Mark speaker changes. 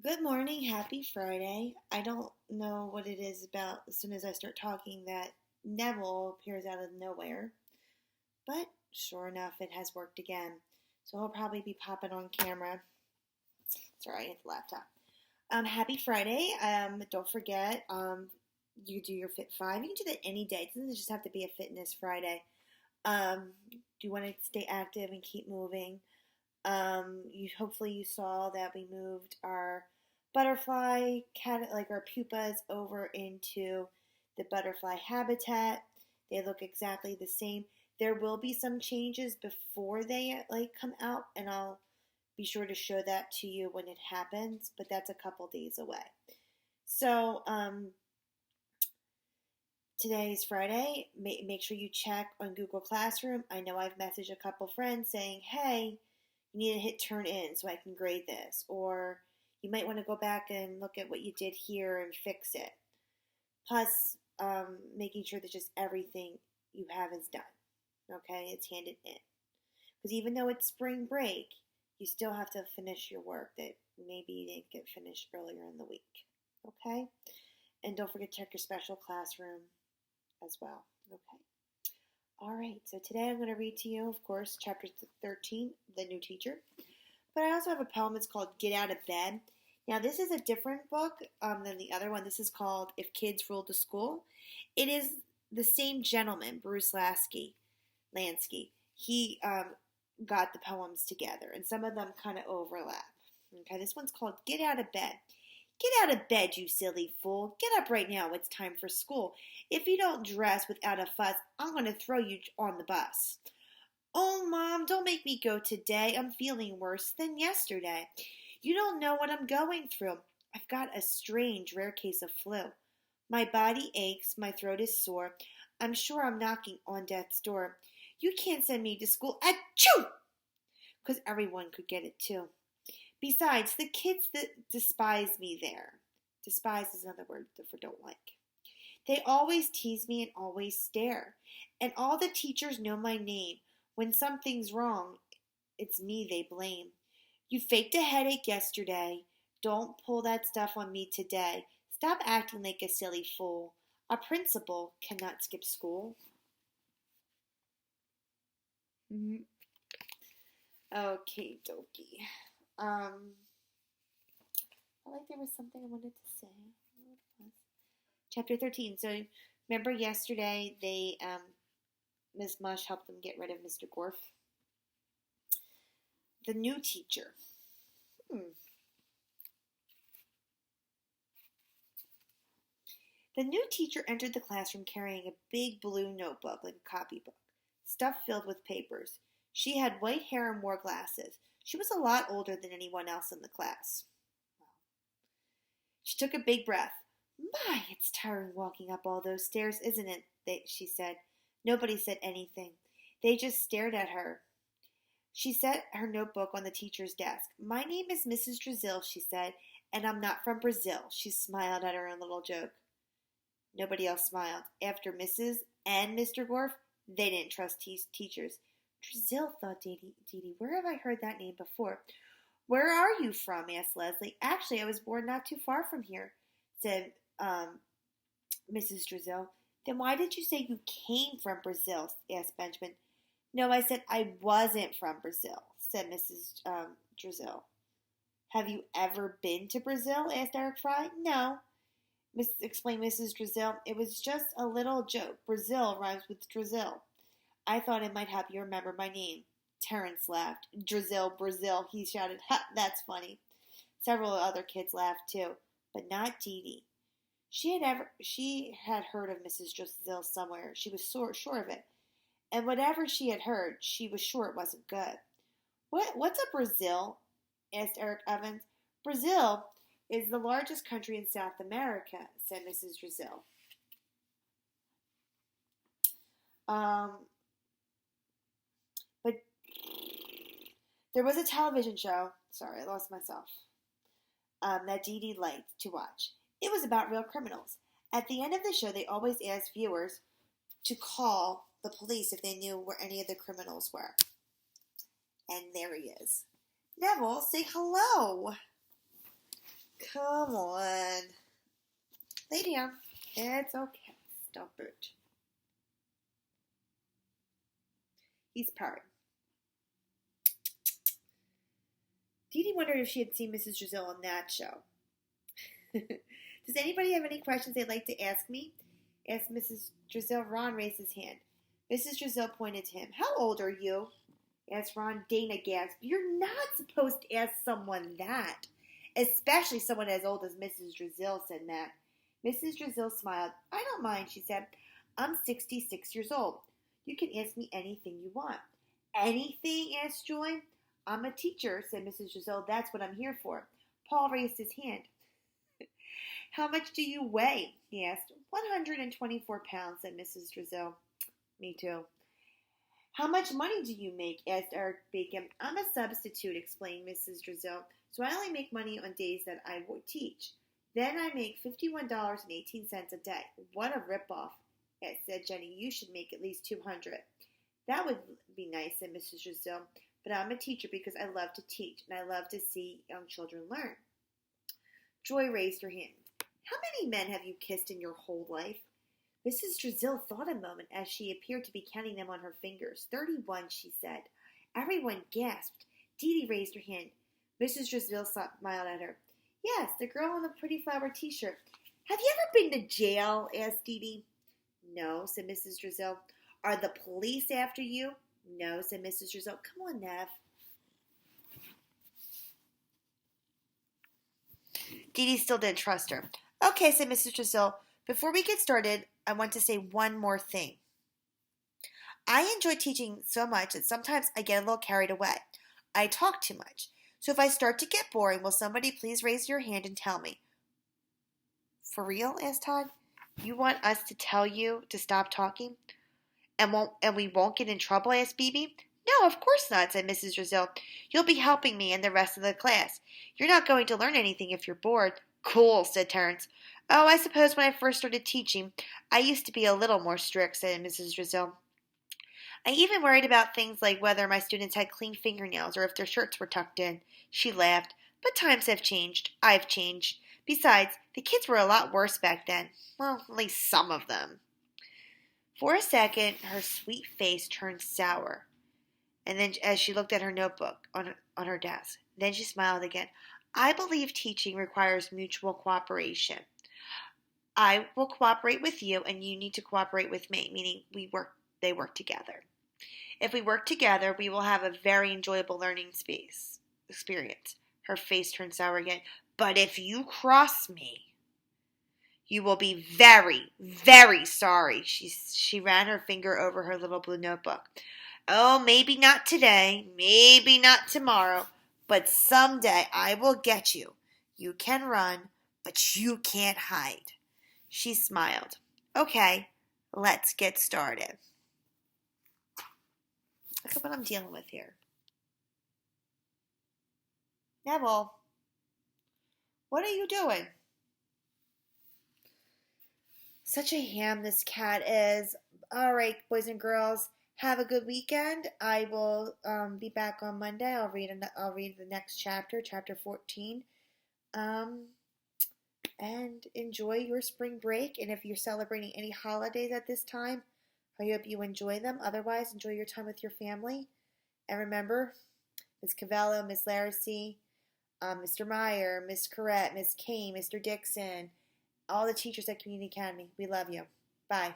Speaker 1: Good morning, happy Friday. I don't know what it is about as soon as I start talking that Neville appears out of nowhere, but sure enough, it has worked again. So he'll probably be popping on camera. Sorry, I hit the laptop. Happy Friday. Don't forget, you do your Fit 5. You can do that any day. It doesn't just have to be a Fitness Friday. Do you want to stay active and keep moving? Hopefully you saw that we moved our butterfly like our pupas over into the butterfly habitat. They look exactly the same. There will be some changes before they come out, and I'll be sure to show that to you when it happens, but that's a couple days away. So, today is Friday. Make sure you check on Google Classroom. I know I've messaged a couple friends saying, hey, you need to hit turn in so I can grade this. Or you might want to go back and look at what you did here and fix it. Plus, making sure that just everything you have is done. Okay, it's handed in. Because even though it's spring break, you still have to finish your work that maybe you didn't get finished earlier in the week. Okay? And don't forget to check your special classroom as well. Okay. All right, so today I'm going to read to you, of course, chapter 13, The New Teacher. But I also have a poem. It's called Get Out of Bed. Now, this is a different book than the other one. This is called If Kids Ruled the School. It is the same gentleman, Bruce Lansky. He got the poems together, and some of them kind of overlap. Okay, this one's called Get Out of Bed. Get out of bed, you silly fool. Get up right now. It's time for school. If you don't dress without a fuss, I'm going to throw you on the bus. Oh, Mom, don't make me go today. I'm feeling worse than yesterday. You don't know what I'm going through. I've got a strange, rare case of flu. My body aches. My throat is sore. I'm sure I'm knocking on death's door. You can't send me to school. Achoo! Because everyone could get it, too. Besides, the kids that despise me there. Despise is another word for don't like. They always tease me and always stare. And all the teachers know my name. When something's wrong, it's me they blame. You faked a headache yesterday. Don't pull that stuff on me today. Stop acting like a silly fool. A principal cannot skip school. Okay, dokie. I like there was something I wanted to say. Chapter 13. So remember yesterday they Ms. Mush helped them get rid of Mr. Gorf. The new teacher. The new teacher entered the classroom carrying a big blue notebook like a copybook, stuffed filled with papers. She had white hair and wore glasses. She was a lot older than anyone else in the class. She took a big breath. My, it's tiring walking up all those stairs, isn't it? She said. Nobody said anything. They just stared at her. She set her notebook on the teacher's desk. My name is Mrs. Drizzle, she said, and I'm not from Brazil. She smiled at her own little joke. Nobody else smiled. After Mrs. and Mr. Gorf, they didn't trust teachers. Drizzle, thought Dee Dee, where have I heard that name before? Where are you from? Asked Leslie. Actually, I was born not too far from here, said Mrs. Drizzle. Then why did you say you came from Brazil? Asked Benjamin. No, I said I wasn't from Brazil, said Mrs. Drizzle. Have you ever been to Brazil? Asked Eric Fry. No, explained Mrs. Drizzle. It was just a little joke. Brazil rhymes with Drizzle. I thought it might help you remember my name. Terrence laughed. Drizzle, Brazil, he shouted. Ha, that's funny. Several other kids laughed too, but not Dee Dee. She had heard of Mrs. Drizzle somewhere. She was sure of it. And whatever she had heard, she was sure it wasn't good. What's a Brazil? Asked Eric Evans. Brazil is the largest country in South America, said Mrs. Drizzle. But there was a television show, sorry, I lost myself, that Dee Dee liked to watch. It was about real criminals. At the end of the show, they always asked viewers to call the police if they knew where any of the criminals were. And there he is. Neville, say hello. Come on. Lay down. It's okay. Stop it. He's purring. Dee Dee wondered if she had seen Mrs. Drizzle on that show. Does anybody have any questions they'd like to ask me? Asked Mrs. Drizzle. Ron raised his hand. Mrs. Drizzle pointed to him. How old are you? Asked Ron. Dana gasped. You're not supposed to ask someone that. Especially someone as old as Mrs. Drizzle, said Matt. Mrs. Drizzle smiled. I don't mind, she said. I'm 66 years old. You can ask me anything you want. Anything? Asked Joy. I'm a teacher, said Mrs. Drizzle. That's what I'm here for. Paul raised his hand. How much do you weigh? He asked. 124 pounds, said Mrs. Drizzle. Me too. How much money do you make? Asked Eric Bacon. I'm a substitute, explained Mrs. Drizzle. So I only make money on days that I teach. Then I make $51.18 a day. What a ripoff, said Jenny. You should make at least $200. That would be nice, said Mrs. Drizzle. But I'm a teacher because I love to teach, and I love to see young children learn. Joy raised her hand. How many men have you kissed in your whole life? Mrs. Drizzle thought a moment as she appeared to be counting them on her fingers. 31, she said. Everyone gasped. Dee Dee raised her hand. Mrs. Drizzle smiled at her. Yes, the girl in the pretty flower t-shirt. Have you ever been to jail? Asked Dee Dee. No, said Mrs. Drizzle. Are the police after you? No, said Mrs. Drizzle. Come on, Nev. Dee Dee still didn't trust her. Okay, said Mrs. Drizzle. Before we get started, I want to say one more thing. I enjoy teaching so much that sometimes I get a little carried away. I talk too much. So if I start to get boring, will somebody please raise your hand and tell me? For real? Asked Todd. You want us to tell you to stop talking? And we won't get in trouble? Asked Bebe. No, of course not, said Mrs. Drizzle. You'll be helping me and the rest of the class. You're not going to learn anything if you're bored. Cool, said Terrence. Oh, I suppose when I first started teaching, I used to be a little more strict, said Mrs. Drizzle. I even worried about things like whether my students had clean fingernails or if their shirts were tucked in. She laughed. But times have changed. I've changed. Besides, the kids were a lot worse back then. Well, at least some of them. For a second, her sweet face turned sour. And then as she looked at her notebook on her desk, then she smiled again. I believe teaching requires mutual cooperation. I will cooperate with you and you need to cooperate with me, meaning they work together. If we work together, we will have a very enjoyable learning experience. Her face turned sour again. But if you cross me, you will be very, very sorry. She ran her finger over her little blue notebook. Oh, maybe not today, maybe not tomorrow, but someday I will get you. You can run, but you can't hide. She smiled. Okay, let's get started. Look at what I'm dealing with here. Neville, what are you doing? Such a ham this cat is. All right, boys and girls, have a good weekend. I will be back on Monday. I'll read the next chapter, chapter 14. And enjoy your spring break. And if you're celebrating any holidays at this time, I hope you enjoy them. Otherwise, enjoy your time with your family. And remember, Ms. Cavello, Ms. Laracy, Mr. Meyer, Ms. Corrette, Ms. Kane, Mr. Dixon, all the teachers at Community Academy. We love you. Bye.